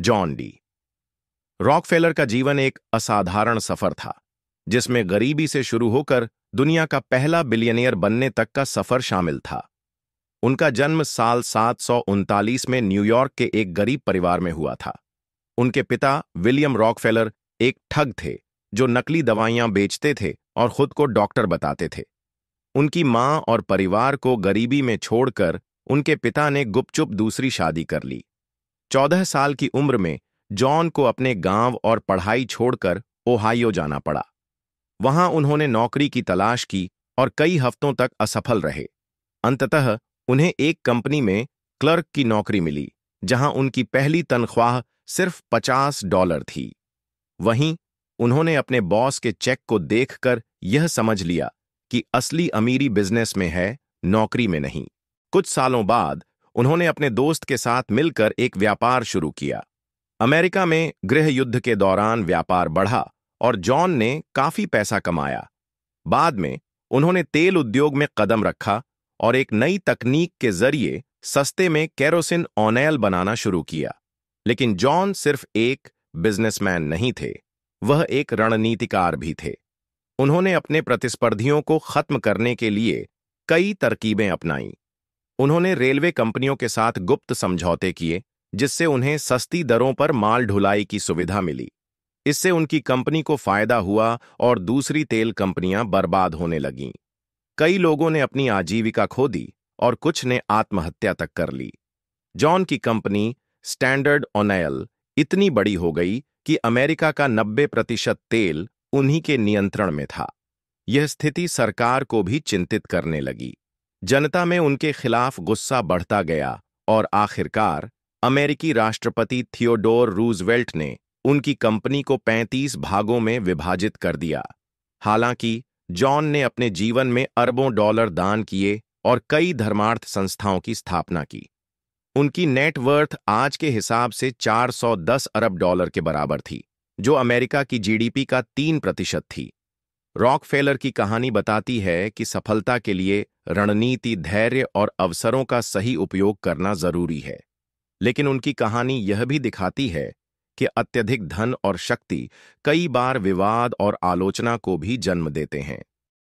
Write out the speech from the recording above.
John D Rockefeller का जीवन एक असाधारण सफर था, जिसमें गरीबी से शुरू होकर दुनिया का पहला बिलियनियर बनने तक का सफर शामिल था। उनका जन्म साल 739 में न्यूयॉर्क के एक गरीब परिवार में हुआ था। उनके पिता विलियम रॉकफेलर एक ठग थे जो नकली दवाइयां बेचते थे और खुद को डॉक्टर बताते थे। उनकी मां और परिवार को गरीबी में छोड़कर उनके पिता ने गुपचुप दूसरी शादी कर ली। 14 साल की उम्र में जॉन को अपने गांव और पढ़ाई छोड़कर ओहायो जाना पड़ा। वहां उन्होंने नौकरी की तलाश की और कई हफ्तों तक असफल रहे। अंततः उन्हें एक कंपनी में क्लर्क की नौकरी मिली, जहां उनकी पहली तनख्वाह सिर्फ $50 थी। वहीं उन्होंने अपने बॉस के चेक को देखकर यह समझ लिया कि असली अमीरी बिजनेस में है, नौकरी में नहीं। कुछ सालों बाद उन्होंने अपने दोस्त के साथ मिलकर एक व्यापार शुरू किया। अमेरिका में गृह युद्ध के दौरान व्यापार बढ़ा और जॉन ने काफी पैसा कमाया। बाद में उन्होंने तेल उद्योग में कदम रखा और एक नई तकनीक के जरिए सस्ते में केरोसिन ऑयल बनाना शुरू किया। लेकिन जॉन सिर्फ एक बिजनेसमैन नहीं थे, वह एक रणनीतिकार भी थे। उन्होंने अपने प्रतिस्पर्धियों को खत्म करने के लिए कई तरकीबें अपनाईं। उन्होंने रेलवे कंपनियों के साथ गुप्त समझौते किए, जिससे उन्हें सस्ती दरों पर माल ढुलाई की सुविधा मिली। इससे उनकी कंपनी को फायदा हुआ और दूसरी तेल कंपनियां बर्बाद होने लगीं। कई लोगों ने अपनी आजीविका खो दी और कुछ ने आत्महत्या तक कर ली। जॉन की कंपनी स्टैंडर्ड ऑयल इतनी बड़ी हो गई कि अमेरिका का 90% तेल उन्हीं के नियंत्रण में था। यह स्थिति सरकार को भी चिंतित करने लगी। जनता में उनके खिलाफ गुस्सा बढ़ता गया और आखिरकार अमेरिकी राष्ट्रपति थियोडोर रूजवेल्ट ने उनकी कंपनी को 35 भागों में विभाजित कर दिया। हालांकि जॉन ने अपने जीवन में अरबों डॉलर दान किए और कई धर्मार्थ संस्थाओं की स्थापना की। उनकी नेटवर्थ आज के हिसाब से $410 अरब के बराबर थी, जो अमेरिका की जीडीपी का 3% थी। रॉकफेलर की कहानी बताती है कि सफलता के लिए रणनीति, धैर्य और अवसरों का सही उपयोग करना जरूरी है। लेकिन उनकी कहानी यह भी दिखाती है कि अत्यधिक धन और शक्ति कई बार विवाद और आलोचना को भी जन्म देते हैं।